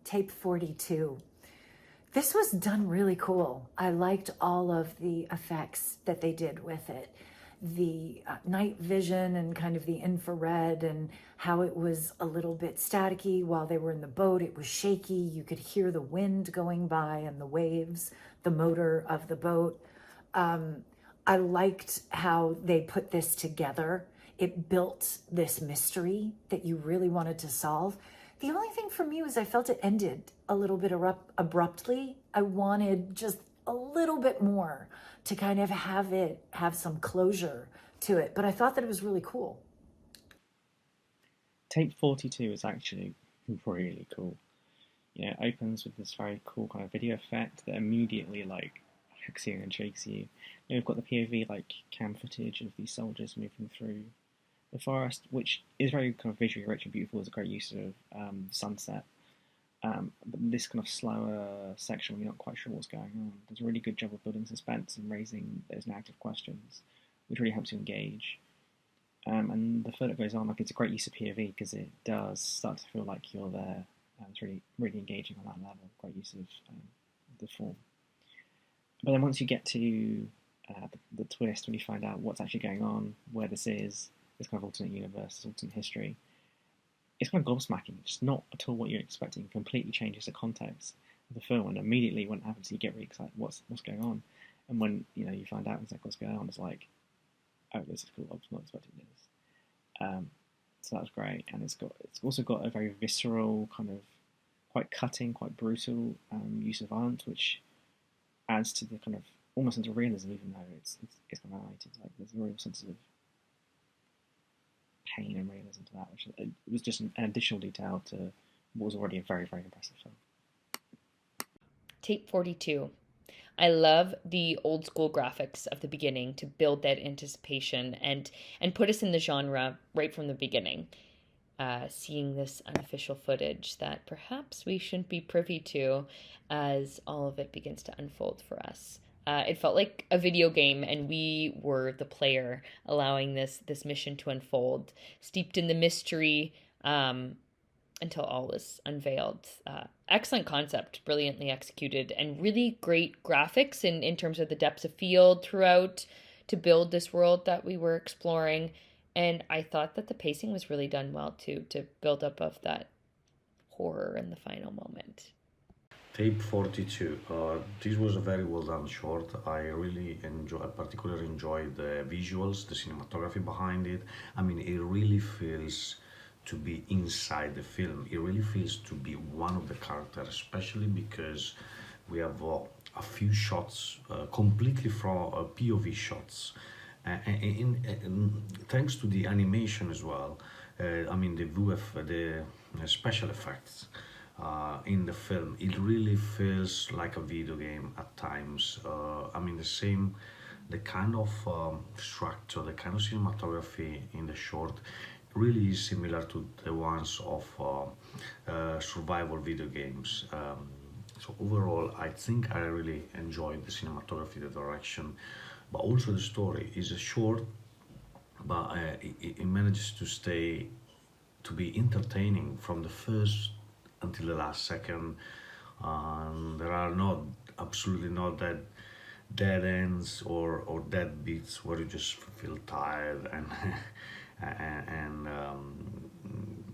Tape 42. This was done really cool. I liked all of the effects that they did with it. The night vision and kind of the infrared, and how it was a little bit staticky while they were in the boat. It was shaky. You could hear the wind going by and the waves, the motor of the boat. I liked how they put this together. It built this mystery that you really wanted to solve. The only thing for me was I felt it ended a little bit abruptly. I wanted just a little bit more to kind of have some closure to it, but I thought that it was really cool. Tape 42 is actually really cool. It opens with this very cool kind of video effect that immediately like hooks you and shakes you. We've got the POV like cam footage of these soldiers moving through the forest, which is very kind of visually rich and beautiful. It's a great use of sunset. But this kind of slower section when you're not quite sure what's going on, does a really good job of building suspense and raising those narrative questions, which really helps you engage. And the further it goes on, like it's a great use of POV because it does start to feel like you're there. It's really, really engaging on that level. Great use of the form. But then once you get to the twist, when you find out what's actually going on, where this is, this kind of alternate universe, this alternate history, it's kind of gobsmacking. It's not at all what you're expecting. It completely changes the context of the film, and immediately when it happens, you get really excited. What's going on? And when you find out exactly what's going on, it's like, oh, this is cool. I was not expecting this. So that was great, and it's also got a very visceral kind of quite cutting, quite brutal use of violence, which adds to the kind of almost into realism, even though it's kind of animated. Like there's a real sense of pain and realism to that, which it was just an additional detail to what was already a very, very impressive film. Tape 42. I love the old school graphics of the beginning to build that anticipation and put us in the genre right from the beginning. Seeing this unofficial footage that perhaps we shouldn't be privy to as all of it begins to unfold for us. It felt like a video game, and we were the player, allowing this mission to unfold, steeped in the mystery until all is unveiled. Excellent concept, brilliantly executed, and really great graphics in terms of the depths of field throughout to build this world that we were exploring. And I thought that the pacing was really done well too, to build up of that horror in the final moment. Tape 42. This was a very well done short. I particularly enjoyed the visuals, the cinematography behind it. I mean, it really feels to be inside the film. It really feels to be one of the characters, especially because we have a few shots completely from POV shots. Thanks to the animation as well, I mean the the special effects in the film, it really feels like a video game at times. I mean the kind of structure, the kind of cinematography in the short really is similar to the ones of survival video games. So overall, I think I really enjoyed the cinematography, the direction, but also the story is short, but it manages to be entertaining from the first until the last second. There are not absolutely not that dead ends or dead beats where you just feel tired and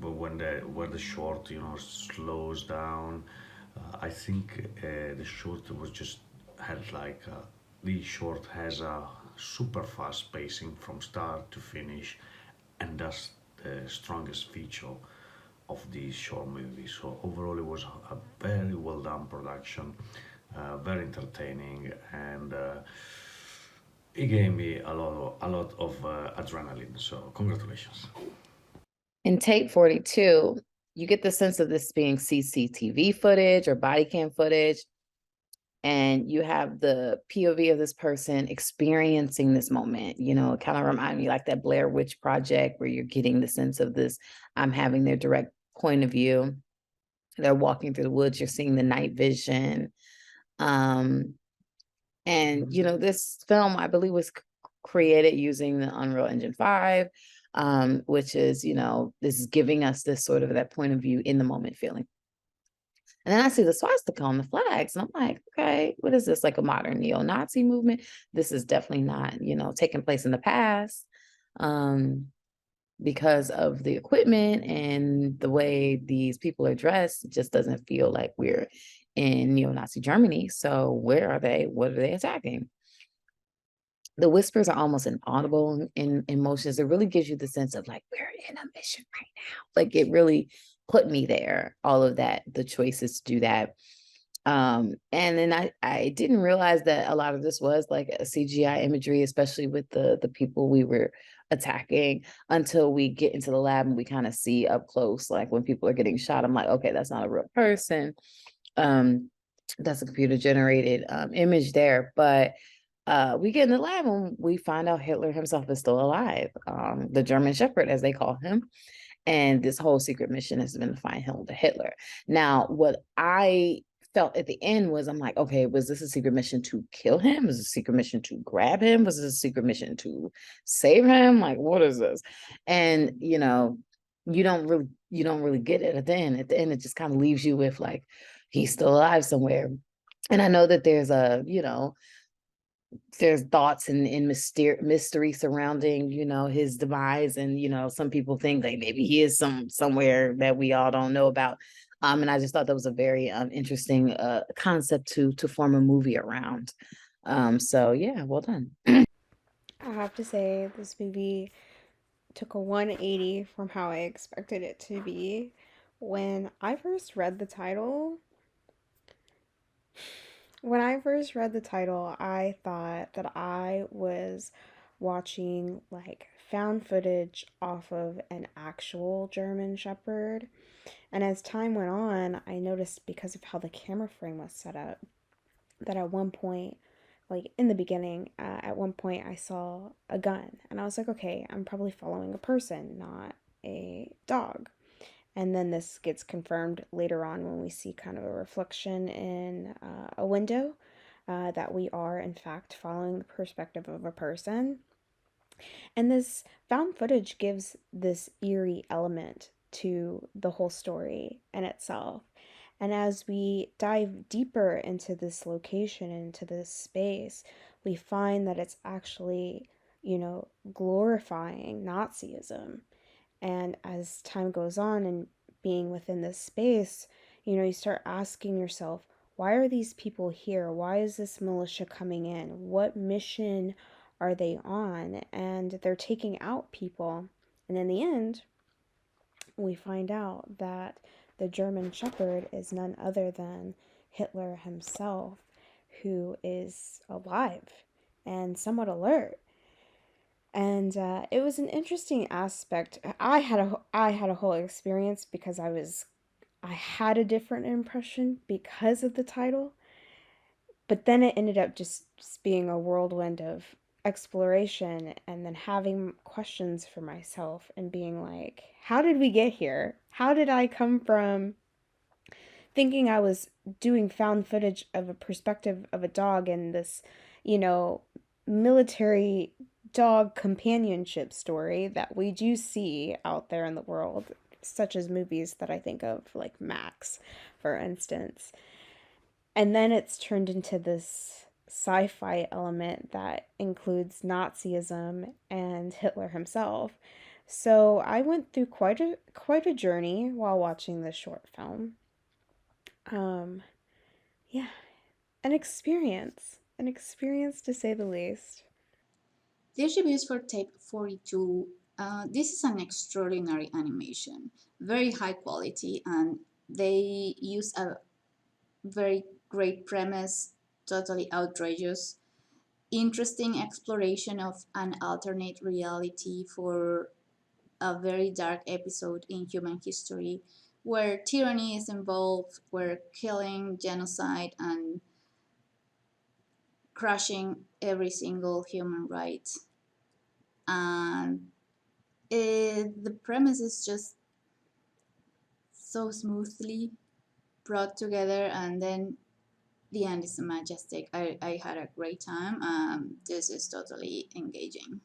but when the short slows down, I think the short was just had like the short has a super fast pacing from start to finish, and that's the strongest feature of these short movies. So overall, it was a very well done production, very entertaining, and it gave me a lot of adrenaline. So congratulations. In tape 42, you get the sense of this being CCTV footage or body cam footage, and you have the POV of this person experiencing this moment. It kind of reminds me like that Blair Witch Project, where you're getting the sense of this, I'm having their direct point of view. They're walking through the woods, you're seeing the night vision. And, this film, I believe, was created using the Unreal Engine 5, which is, this is giving us this sort of that point of view in the moment feeling. And then I see the swastika on the flags, and I'm like, okay, what is this? Like a modern neo-Nazi movement? This is definitely not, taking place in the past. Because of the equipment and the way these people are dressed, it just doesn't feel like we're in neo-Nazi Germany. So where are they? What are they attacking? The whispers are almost inaudible in emotions. It really gives you the sense of like, we're in a mission right now. Like it really put me there, all of that, the choices to do that. And then I didn't realize that a lot of this was like a CGI imagery, especially with the people we were attacking, until we get into the lab and we kind of see up close, like when people are getting shot. I'm like, okay, that's not a real person. That's a computer generated image there. But we get in the lab and we find out Hitler himself is still alive, the German Shepherd, as they call him. And this whole secret mission has been to find Hitler. Now, what I felt at the end was, I'm like, okay, was this a secret mission to kill him? Was it a secret mission to grab him? Was it a secret mission to save him? Like, what is this? And you don't really get it at the end. At the end, it just kind of leaves you with like, he's still alive somewhere. And I know that there's there's thoughts and mystery surrounding his demise, and some people think that maybe he is somewhere that we all don't know about, and I just thought that was a very interesting concept to form a movie around. So yeah, well done. I have to say, this movie took a 180 from how I expected it to be. When I first read the title, I thought that I was watching like found footage off of an actual German Shepherd. And as time went on, I noticed, because of how the camera frame was set up, that at one point, like in the beginning, at one point I saw a gun. And I was like, okay, I'm probably following a person, not a dog. And then this gets confirmed later on when we see kind of a reflection in a window, that we are, in fact, following the perspective of a person. And this found footage gives this eerie element to the whole story in itself. And as we dive deeper into this location, into this space, we find that it's actually, glorifying Nazism. And as time goes on and being within this space, you start asking yourself, why are these people here? Why is this militia coming in? What mission are they on? And they're taking out people. And in the end, we find out that the German Shepherd is none other than Hitler himself, who is alive and somewhat alert. And it was an interesting aspect. I had a whole experience because I had a different impression because of the title, but then it ended up just being a whirlwind of exploration, and then having questions for myself and being like, how did we get here? How did I come from thinking I was doing found footage of a perspective of a dog in this, military dog companionship story that we do see out there in the world, such as movies that I think of, like Max, for instance. And then it's turned into this sci-fi element that includes Nazism and Hitler himself. So I went through quite a journey while watching this short film. Yeah, an experience to say the least. These reviews for tape 42. This is an extraordinary animation, very high quality, and they use a very great premise, totally outrageous, interesting exploration of an alternate reality for a very dark episode in human history where tyranny is involved, where killing, genocide, and crushing every single human right. And the premise is just so smoothly brought together, and then the end is majestic. I had a great time. This is totally engaging.